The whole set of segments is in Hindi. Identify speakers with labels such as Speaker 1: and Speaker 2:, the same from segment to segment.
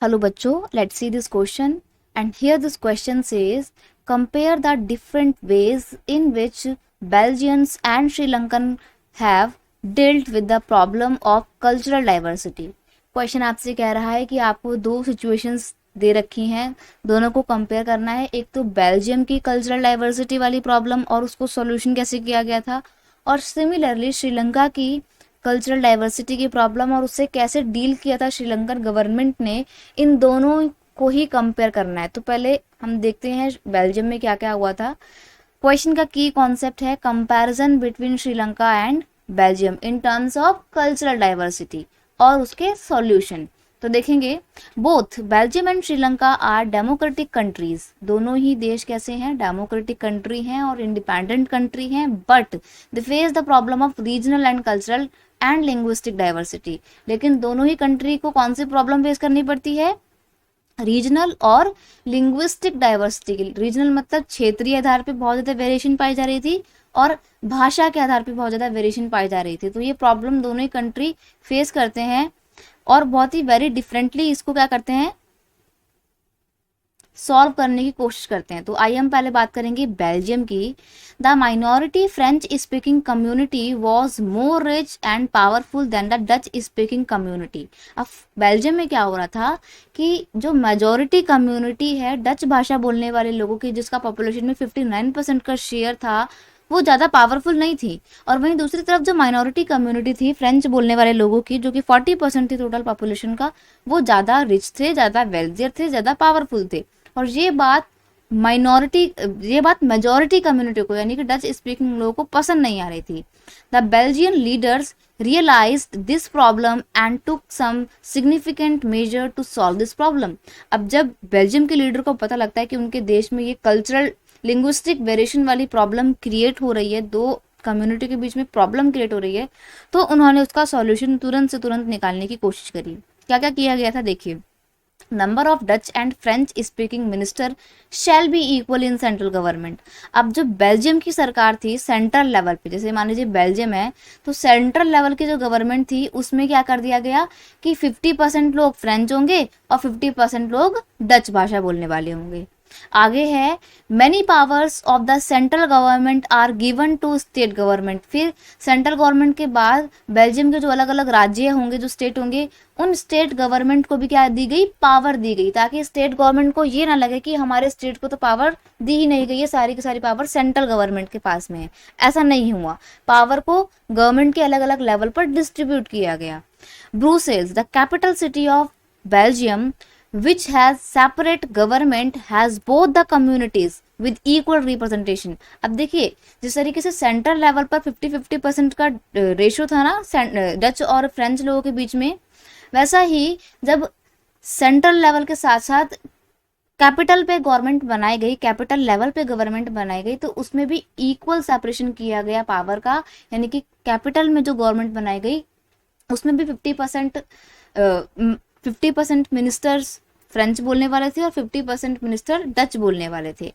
Speaker 1: Hello bachcho, let's see this question. And here this question says, compare the different ways in which Belgians and Sri Lankan have dealt with the problem of cultural diversity. Question आपसे कह रहा है कि आपको दो सिचुएशंस दे रखी हैं, दोनों को कंपेयर करना है. एक तो बेल्जियम की कल्चरल डाइवर्सिटी वाली प्रॉब्लम और उसको सॉल्यूशन कैसे किया गया था, और सिमिलरली श्रीलंका की कल्चरल डाइवर्सिटी की प्रॉब्लम और उससे कैसे डील किया था श्रीलंकन गवर्नमेंट ने. इन दोनों को ही कंपेयर करना है. तो पहले हम देखते हैं बेल्जियम में क्या क्या हुआ था. क्वेश्चन का की कॉन्सेप्ट है comparison between Sri Lanka and Belgium in terms of cultural diversity और उसके सॉल्यूशन. तो देखेंगे, both Belgium and Sri Lanka are democratic countries. दोनों ही देश कैसे हैं, डेमोक्रेटिक कंट्री हैं और इंडिपेंडेंट कंट्री हैं, but they face the problem of regional and cultural and linguistic diversity. लेकिन दोनों ही कंट्री को कौन सी प्रॉब्लम फेस करनी पड़ती है, रीजनल और लिंग्विस्टिक डाइवर्सिटी. रीजनल मतलब क्षेत्रीय आधार पे बहुत ज़्यादा वेरिएशन पाई जा रही थी और भाषा के आधार पे बहुत ज़्यादा वेरिएशन पाई जा रही थी. तो ये प्रॉब्लम दोनों ही कंट्री फेस करते हैं और बहुत ही वेरी डिफरेंटली इसको क्या करते हैं, सॉल्व करने की कोशिश करते हैं. तो आइए हम पहले बात करेंगे बेल्जियम की. The minority French speaking community was more rich and powerful than the Dutch speaking community. अब बेल्जियम में क्या हो रहा था कि जो मेजोरिटी कम्युनिटी है डच भाषा बोलने वाले लोगों की, जिसका पॉपुलेशन में 59% का शेयर था, वो ज़्यादा पावरफुल नहीं थी. और वहीं दूसरी तरफ जो माइनॉरिटी कम्युनिटी थी फ्रेंच बोलने वाले लोगों की, जो कि 40% थी टोटल पॉपुलेशन का, वो ज़्यादा रिच थे, ज़्यादा वेल्थियर थे, ज़्यादा पावरफुल थे. और ये बात मेजोरिटी कम्युनिटी को यानी कि डच स्पीकिंग लोगों को पसंद नहीं आ रही थी. The Belgian leaders realized this problem and took some significant measure to solve this problem. अब जब बेल्जियम के लीडर को पता लगता है कि उनके देश में ये कल्चरल लिंग्विस्टिक वेरिएशन वाली प्रॉब्लम क्रिएट हो रही है, दो कम्युनिटी के बीच में प्रॉब्लम क्रिएट हो रही है, तो उन्होंने उसका सॉल्यूशन तुरंत से तुरंत निकालने की कोशिश करी. क्या क्या किया गया था देखिए. Number of Dutch and French speaking minister shall be equal in central government. अब जो बेल्जियम की सरकार थी सेंट्रल लेवल पे, जैसे मान लीजिए बेल्जियम है तो सेंट्रल लेवल की जो गवर्नमेंट थी उसमें क्या कर दिया गया कि 50% लोग फ्रेंच होंगे और 50% लोग डच भाषा बोलने वाले होंगे. आगे है many powers of the central government are given to state government. फिर सेंट्रल गवर्नमेंट के बाद बेल्जियम के जो अलग अलग राज्य होंगे, जो स्टेट होंगे, उन स्टेट गवर्नमेंट को भी क्या दी गई, पावर दी गई, ताकि स्टेट गवर्नमेंट को ये ना लगे कि हमारे स्टेट को तो पावर दी ही नहीं गई है, सारी की सारी पावर सेंट्रल गवर्नमेंट के पास में है. ऐसा नहीं हुआ, पावर को गवर्नमेंट के अलग अलग लेवल पर डिस्ट्रीब्यूट किया गया. Brussels, the capital city of Belgium, which has separate government, has both the communities with equal representation. अब देखिए, जिस तरीके से सेंट्रल लेवल पर 50-50% का रेशो था ना डच और फ्रेंच लोगों के बीच में, वैसा ही जब सेंट्रल लेवल के साथ साथ कैपिटल पे गवर्नमेंट बनाई गई, कैपिटल लेवल पे गवर्नमेंट बनाई गई, तो उसमें भी इक्वल सेपरेशन किया गया पावर का. यानी कि कैपिटल में जो गवर्नमेंट बनाई गई उसमें भी 50% मिनिस्टर्स फ्रेंच बोलने वाले थे और 50% मिनिस्टर डच बोलने वाले थे.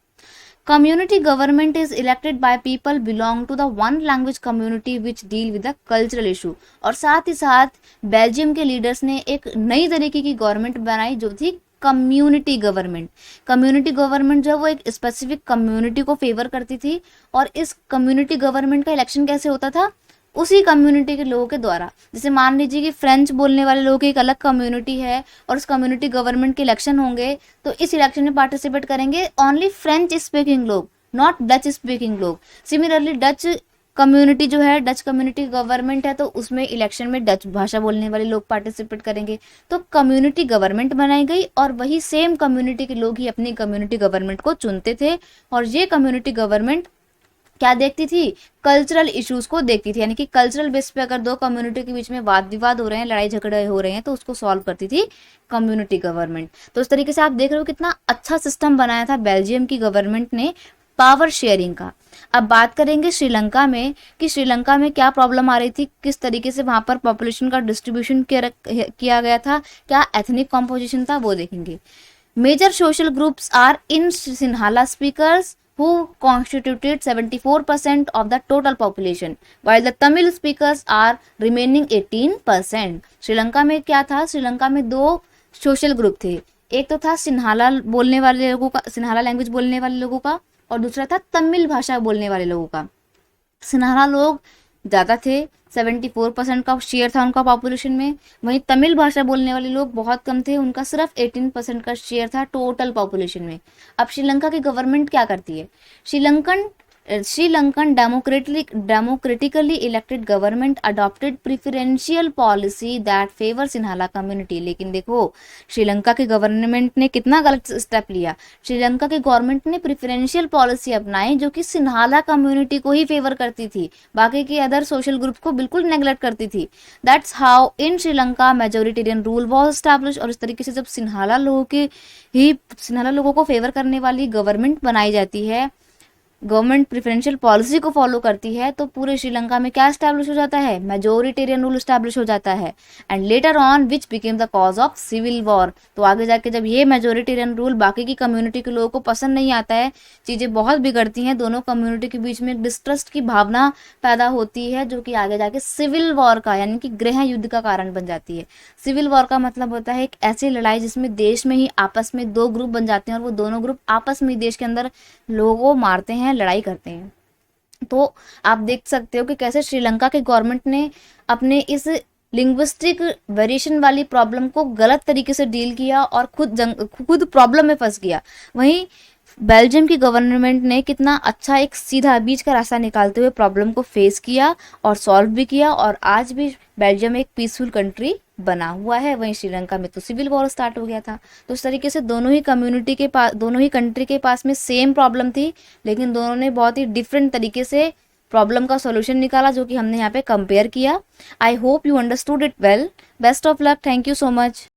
Speaker 1: Community government is elected by people belong to the one language community which deal with the cultural issue. और साथ ही साथ बेल्जियम के लीडर्स ने एक नई तरीके की गवर्नमेंट बनाई जो थी कम्युनिटी गवर्नमेंट. कम्युनिटी गवर्नमेंट जो है वो एक स्पेसिफिक कम्युनिटी को फेवर करती थी, और इस कम्युनिटी गवर्नमेंट का इलेक्शन कैसे होता था, उसी कम्युनिटी के लोगों के द्वारा. जैसे मान लीजिए कि फ्रेंच बोलने वाले लोगों की एक अलग कम्युनिटी है और उस कम्युनिटी गवर्नमेंट के इलेक्शन होंगे, तो इस इलेक्शन में पार्टिसिपेट करेंगे ओनली फ्रेंच स्पीकिंग लोग, नॉट डच स्पीकिंग लोग. सिमिलरली डच कम्युनिटी जो है, डच कम्युनिटी गवर्नमेंट है, तो उसमें इलेक्शन में डच भाषा बोलने वाले लोग पार्टिसिपेट करेंगे. तो कम्युनिटी गवर्नमेंट बनाई गई और वही सेम कम्युनिटी के लोग ही अपनी कम्युनिटी गवर्नमेंट को चुनते थे. और ये कम्युनिटी गवर्नमेंट क्या देखती थी, कल्चरल इश्यूज को देखती थी. यानी कि कल्चरल बेस पे अगर दो कम्युनिटी के बीच में वाद विवाद हो रहे हैं, लड़ाई झगड़े हो रहे हैं, तो उसको सॉल्व करती थी कम्युनिटी गवर्नमेंट. तो इस तरीके से आप देख रहे हो कितना अच्छा सिस्टम बनाया था बेल्जियम की गवर्नमेंट ने पावर शेयरिंग का. अब बात करेंगे श्रीलंका में कि श्रीलंका में क्या प्रॉब्लम आ रही थी, किस तरीके से वहां पर पॉपुलेशन का डिस्ट्रीब्यूशन किया गया था, क्या एथनिक कॉम्पोजिशन था, वो देखेंगे. Major social groups are in Sinhala speakers who constituted 74% of the total population, while the Tamil speakers are remaining 18%. Sri Lanka में क्या था, श्रीलंका में दो सोशल ग्रुप थे। एक तो था सिन्हाला बोलने वाले लोगों का, सिन्हाला लैंग्वेज बोलने वाले लोगों का, और दूसरा था तमिल भाषा बोलने वाले लोगों का। सिन्हाला लोग ज़्यादा थे, 74% का शेयर था उनका पॉपुलेशन में। वहीं तमिल भाषा बोलने वाले लोग बहुत कम थे, उनका सिर्फ 18% का शेयर था टोटल पॉपुलेशन में। अब श्रीलंका की गवर्नमेंट क्या करती है? Sri Lankan democratically elected government adopted preferential policy that favour Sinhala community. लेकिन देखो, श्रीलंका की गवर्नमेंट ने कितना गलत स्टेप लिया। श्रीलंका की गवर्नमेंट ने प्रिफरेंशियल पॉलिसी अपनाई जो कि सिन्हाला कम्युनिटी को ही फेवर करती थी, बाकी के अदर सोशल ग्रुप को बिल्कुल नेग्लेक्ट करती थी। That's how in Sri Lanka majoritarian rule was establish. और इस तरीके से जब सिन्हाला लोगों को फेवर करने वाली गवर्नमेंट बनाई जाती है, गवर्नमेंट प्रेफरेंशियल पॉलिसी को फॉलो करती है, तो पूरे श्रीलंका में क्या स्टैब्लिश हो जाता है? मेजोरिटेरियन रूल स्टैब्लिश हो जाता है। And later on which became the cause of civil war. तो आगे जाके जब ये मेजोरिटेरियन रूल बाकी की कम्युनिटी के लोगों को पसंद नहीं आता है, चीज़ें बहुत बिगड़ती हैं, दोनों कम्युनिटी के बीच में डिस्ट्रस्ट की भावना पैदा होती है, जो कि आगे जाके सिविल वॉर का यानी कि गृह युद्ध का कारण बन जाती है। सिविल वॉर का मतलब होता है एक ऐसी लड़ाई जिसमें देश में ही आपस में दो ग्रुप बन जाते हैं और वो दोनों ग्रुप आपस में देश के अंदर लोगों को मारते हैं, लड़ाई करते हैं। तो आप देख सकते हो कि कैसे श्रीलंका के गवर्नमेंट ने अपने इस लिंग्विस्टिक वेरिएशन वाली प्रॉब्लम को गलत तरीके से डील किया और खुद प्रॉब्लम में फंस गया। वहीं बेल्जियम की गवर्नमेंट ने कितना अच्छा एक सीधा बीच का रास्ता निकालते हुए प्रॉब्लम को फेस किया और सॉल्व भी किया, और आज भी बेल्जियम एक पीसफुल कंट्री बना हुआ है। वहीं श्रीलंका में तो सिविल वॉर स्टार्ट हो गया था। तो इस तरीके से दोनों ही कंट्री के पास में सेम प्रॉब्लम थी, लेकिन दोनों ने बहुत ही डिफरेंट तरीके से प्रॉब्लम का सॉल्यूशन निकाला, जो कि हमने यहाँ पे कंपेयर किया। I hope you understood it well. Best of luck. Thank you so much.